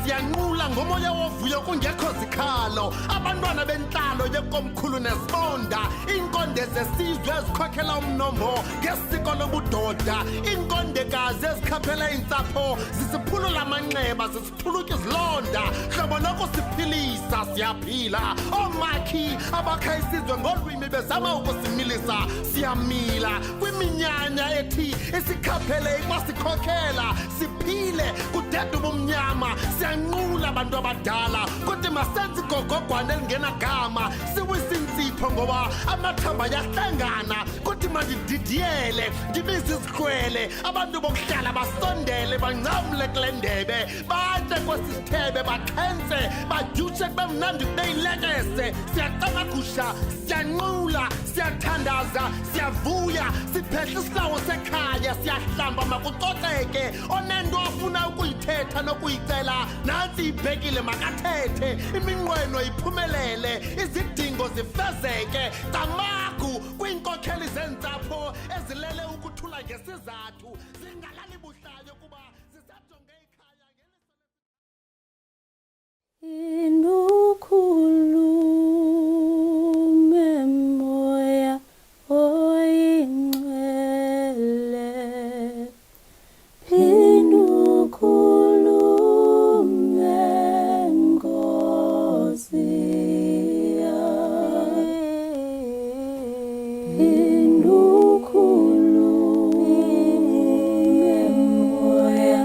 siyanqula ngomoya wovuyo kungekho zikhalo abantwana bentlalo yekomkhulu nesibonda iinkonde zesizwe ezikhokhela umnombo ngesiko lobudoda iinkondekazi ezikhaphela iintsapho zisiphulula amanxeba zisithuluka izilonda hlobo lokusiphilisa siyaphila oomakhi abakha isizwe ngolwimi bezama ukusimilisa siyamila kwiminyanya ethi isikhaphele ikwasikhokela siphile kudeda ubumnyama siyanqula abantu abadala kodwa masenze igogogwane elingenagama siwisa intsipho ngoba amathamba yahlangana kodwa mandididiyele ndibize izikrwele abantu bokuhlala basondele bancamle kule ndebe batye kwesi sithebe bakhense badyutshe kube mnandi kube yilekese siyacamagusha siyanqula siyathandaza siyavuya siphehle isihlawo sekhaya siyahlamba makucoceke onento afuna ukuyithetha nokuyicela nantsi ibhekile makathethe iminqweno iphumelele izidingo zifezeke camagu kwiinkokheli zentsapho ezilele ukuthula ngesizathu zingalali buhlayo kuba zisajonge ikhaya Inukhulume moya oyingcwele Inukhulume Nkosi Inukhulume moya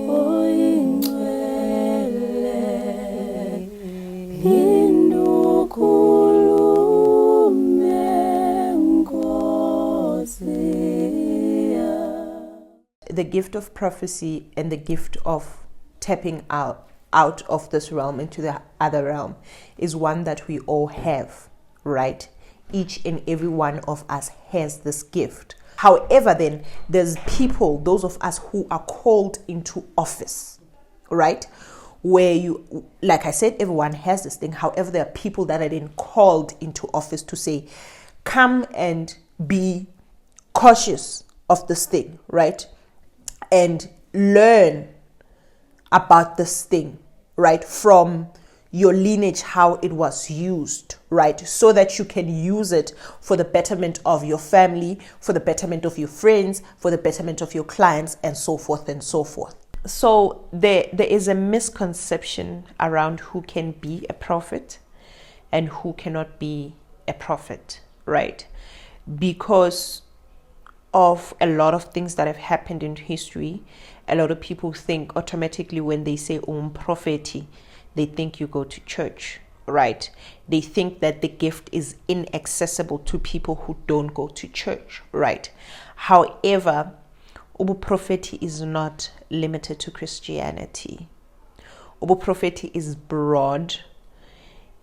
oyingcwele The gift of prophecy and the gift of tapping out of this realm into the other realm is one that we all have, right? Each and every one of us has this gift. However, then there's people, those of us who are called into office, right? Where you, like I said, everyone has this thing. However, there are people that are then called into office to say, come and be cautious of this thing, right? And learn about this thing, right? From your lineage, how it was used, right? So that you can use it for the betterment of your family, for the betterment of your friends, for the betterment of your clients, and so forth and so forth. So there is a misconception around who can be a prophet and who cannot be a prophet, right? Because of a lot of things that have happened in history, a lot of people think automatically when they say prophetic, they think you go to church, right? They think that the gift is inaccessible to people who don't go to church, right? However, ubuprophetic is not limited to Christianity. Ubuprophetic is broad.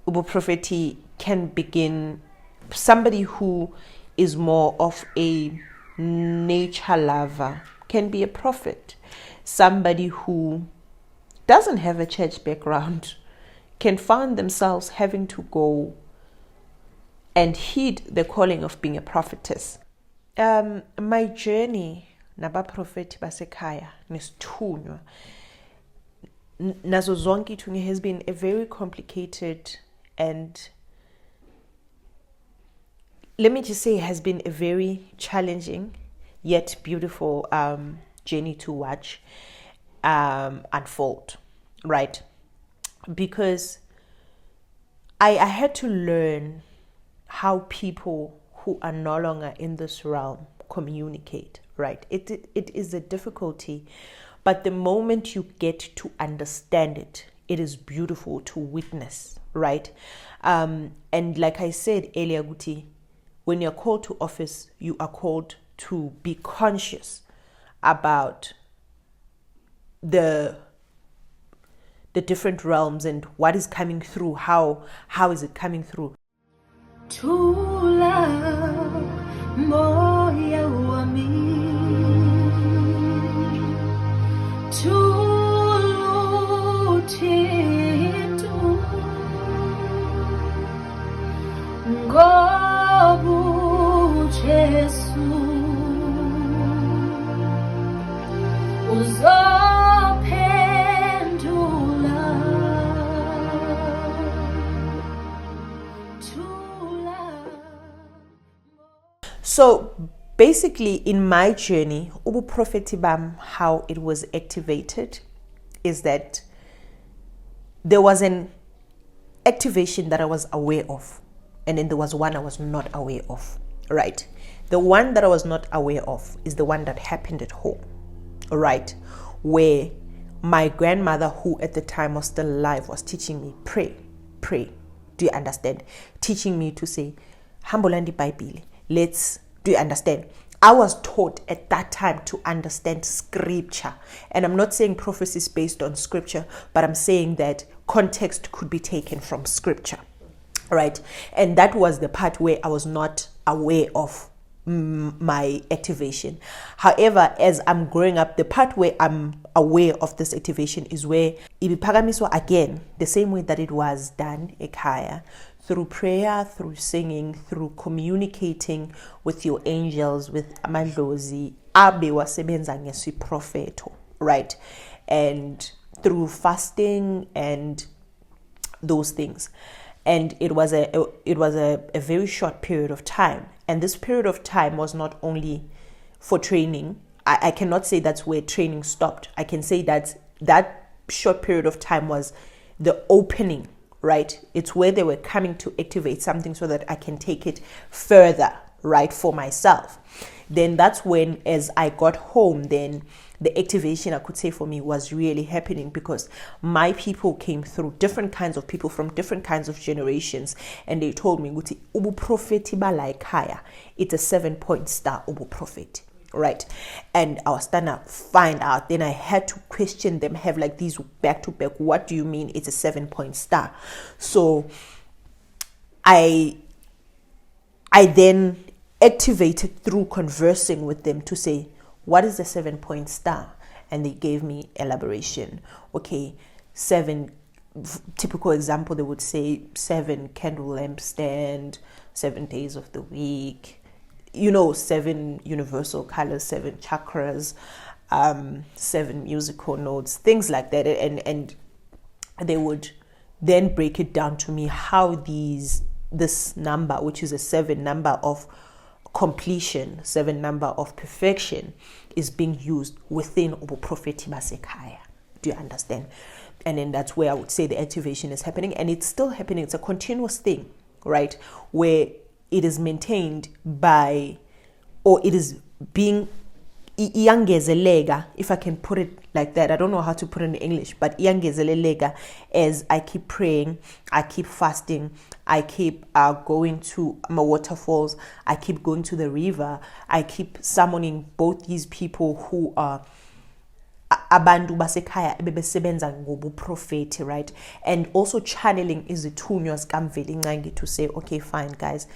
Ubuprophetic can begin, somebody who is more of a nature lover can be a prophet. Somebody who doesn't have a church background can find themselves having to go and heed the calling of being a prophetess. My journey nabaprofeti basekhaya nesithunywa nazo zonke ithunywa has been a very complicated and, let me just say, has been a very challenging yet beautiful journey to watch unfold, right? Because I had to learn how people who are no longer in this realm communicate, right? It is a difficulty, but the moment you get to understand it, it is beautiful to witness, right? And like I said earlier, Guti, when you're called to office, you are called to be conscious about the different realms and what is coming through, how is it coming through. Tula moya wami tulutitu ngobu Jesu uzophenduka So basically, in my journey, ubuprophethi bam, how it was activated is that there was an activation that I was aware of, and then there was one I was not aware of, right? The one that I was not aware of is the one that happened at home, right? Where my grandmother, who at the time was still alive, was teaching me, pray. Do you understand? Teaching me to say, Hambolandi Bible. Do you understand? I was taught at that time to understand scripture. And I'm not saying prophecy is based on scripture, but I'm saying that context could be taken from scripture, right? And that was the part where I was not aware of my activation. However, as I'm growing up, the part where I'm aware of this activation is where ibiphakamiswa again, the same way that it was done ekhaya, through prayer, through singing, through communicating with your angels, with amadlozi, abe wasebenza ngesiProfetho, right? And through fasting and those things. And it was a very short period of time. And this period of time was not only for training. I cannot say that's where training stopped. I can say that short period of time was the opening, right? It's where they were coming to activate something so that I can take it further, right, for myself. Then that's when, as I got home, then the activation, I could say, for me was really happening, because my people came through, different kinds of people from different kinds of generations, and they told me, ubuprophethi balayikhaya, it's a 7-point star ubuprophethi, right? And I was trying to find out. Then I had to question them, have like these back to back. What do you mean it's a 7-point star? So I then activated through conversing with them to say, what is the 7-point star? And they gave me elaboration. Okay, 7, typical example, they would say 7 candle lampstand, 7 days of the week, 7 universal colors, 7 chakras, 7 musical notes, things like that. And they would then break it down to me how this number, which is a 7 number of completion, 7 number of perfection, is being used within ubuprophethi basekhaya. Do you understand? And then that's where I would say the activation is happening, and it's still happening. It's a continuous thing, right? Where it is maintained by, or it is being iyangezelega, if I can put it like that. I don't know how to put it in English, but iyangezelega, as I keep praying, I keep fasting, I keep going to my waterfalls, I keep going to the river, I keep summoning both these people who are abantu basekhaya ebebesebenza ngobuprofethi, right? And also channeling izithunywa zikamvelincangi to say, okay, fine, guys,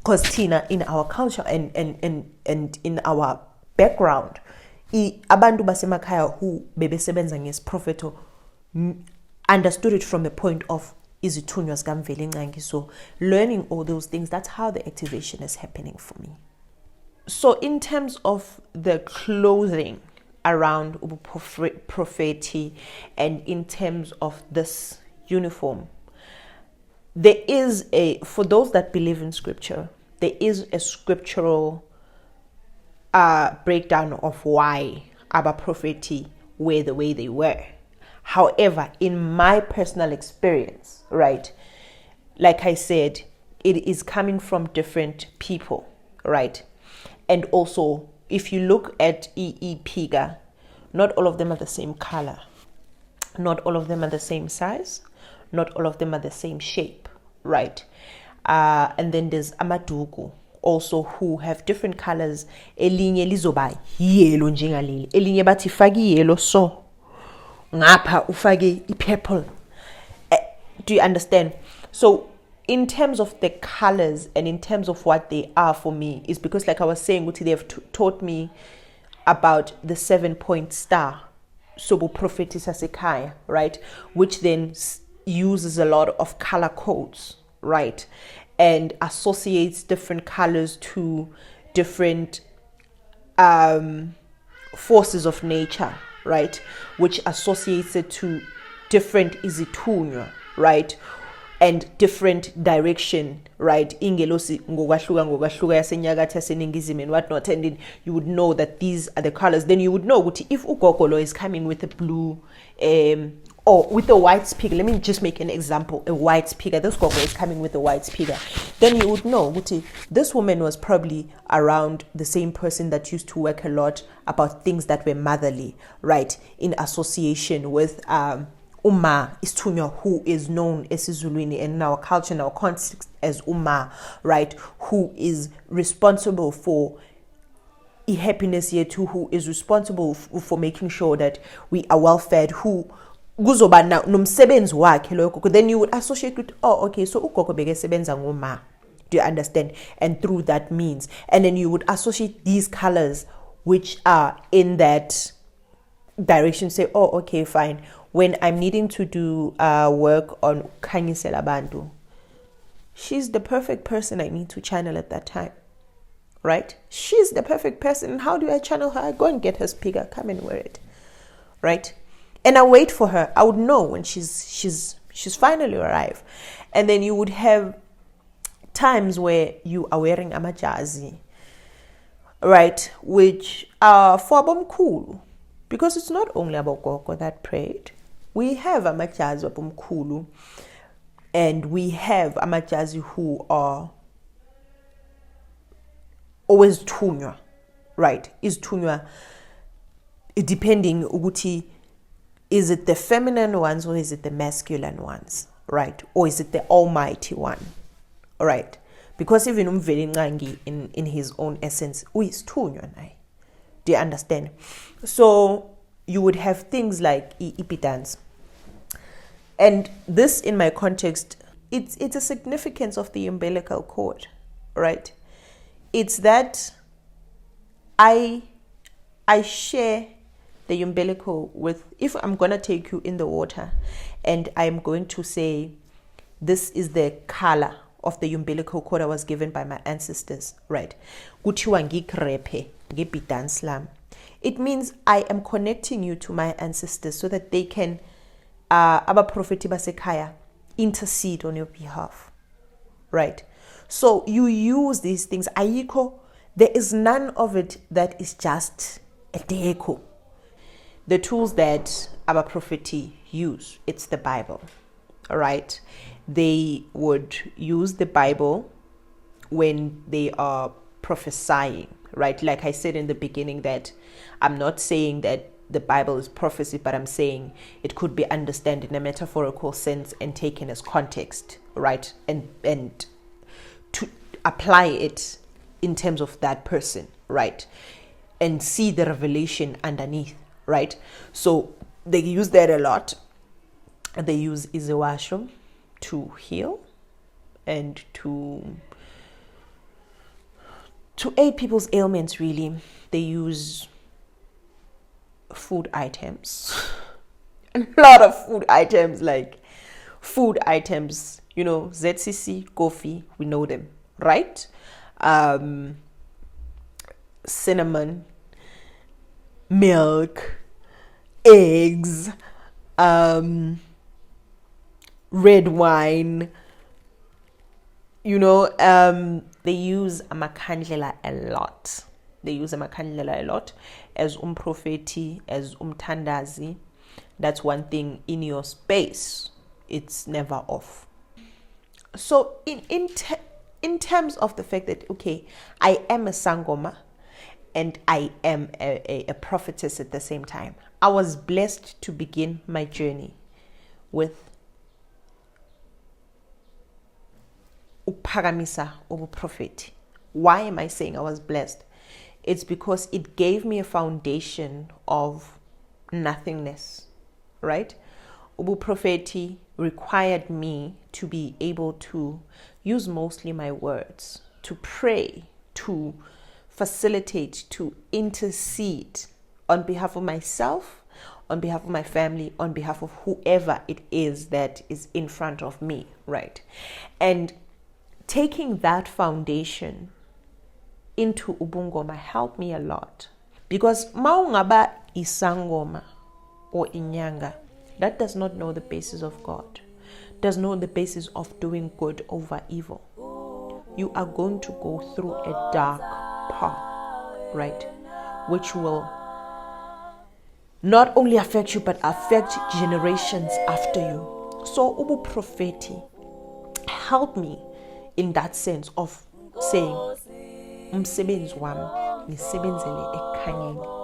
because Tina, in our culture and in our background, abantu basemakhaya who bebesebenza ngesiProfetho understood it from the point of izithunywa zikamvelincangi. So learning all those things, that's how the activation is happening for me. So in terms of the clothing around ubuprophethi and in terms of this uniform, there is for those that believe in scripture, there is a scriptural breakdown of why abaprophethi were the way they were. However, in my personal experience, right, like I said, it is coming from different people, right? And also, if you look at Piga, not all of them are the same color. Not all of them are the same size. Not all of them are the same shape, right? And then there's Amadugu, also, who have different colors. Elinye lizoba yellow njengaleli. Elinye bathi fagi yellow so. Ngapha ufage purple. Do you understand? So in terms of the colors and in terms of what they are for me, is because, like I was saying, they have taught me about the 7-point star, ubuprophethi basekhaya, right? Which then uses a lot of color codes, right? And associates different colors to different forces of nature, right? Which associates it to different izithunywa, right? and different direction, right? Ingelosi ngokwahluka yasenyakatho yaseningizimu and whatnot, and then you would know that these are the colors. Then you would know if ugogolo is coming with a blue or with a white speaker. Let me just make an example. A white speaker. This gogo is coming with a white speaker. Then you would know this woman was probably around the same person that used to work a lot about things that were motherly, right? In association with Uma Istunya, who is known as isiZulwini and in our culture, in our context as Uma, right? Who is responsible for happiness here too, who is responsible for making sure that we are well fed, who kuzoba nomsebenzi wakhe lokho. Then you would associate with, oh, okay, so ugogo bekesebenza ngoma. Do you understand? And through that means, and then you would associate these colors which are in that direction. Say, oh, okay, fine. When I'm needing to do work on Khanyisela Bantu, she's the perfect person I need to channel at that time, right? She's the perfect person. How do I channel her? I go and get her speaker, come and wear it, right? And I wait for her. I would know when she's finally arrived. And then you would have times where you are wearing amajazi, right? Which are for Abomkulu, because it's not only about Gogo that prayed. We have amajazi Abomkulu, and we have amajazi who are always tunywa, right? Is tunywa depending uguti. Is it the feminine ones or is it the masculine ones, right? Or is it the almighty one, right? Because even Mvelingangi in his own essence, is tunywa nai. Do you understand? So you would have things like ipidance. And this, in my context, it's a significance of the umbilical cord, right? It's that I share the umbilical with, if I'm going to take you in the water and I'm going to say, this is the color of the umbilical cord I was given by my ancestors, right? It means I am connecting you to my ancestors so that they can, abaprofeti basekhaya, intercede on your behalf, right? So you use these things. Ayiko, there is none of it that is just a deco. The tools that our prophet use, it's the Bible, all right? They would use the Bible when they are prophesying, right? Like I said in the beginning, that I'm not saying that the Bible is prophecy, but I'm saying it could be understood in a metaphorical sense and taken as context, right? And to apply it in terms of that person, right? And see the revelation underneath, right? So they use that a lot. They use Izewasho to heal and to aid people's ailments, really. They use food items. A lot of food items, like food items, you know, ZCC, coffee, we know them, right? Cinnamon, milk, eggs, red wine, you know, they use amakhandlela a lot. They use amakhandlela a lot as prophet, as mthandazi. That's one thing in your space. It's never off. So in terms of the fact that, okay, I am a sangoma and I am a prophetess at the same time, I was blessed to begin my journey with uphakamisa ubuprophet. Why am I saying I was blessed? It's because it gave me a foundation of nothingness, right? Ubuprophet required me to be able to use mostly my words, to pray, to facilitate, to intercede on behalf of myself, on behalf of my family, on behalf of whoever it is that is in front of me, right? And taking that foundation into ubungoma helped me a lot, because maungaba isangoma or inyanga that does not know the basis of God, does know the basis of doing good over evil. You are going to go through a dark path, right? Which will not only affect you, but affect generations after you. So, ubuntu help me in that sense of saying, umsebenzi wami ngisebenzele ekhanyeni.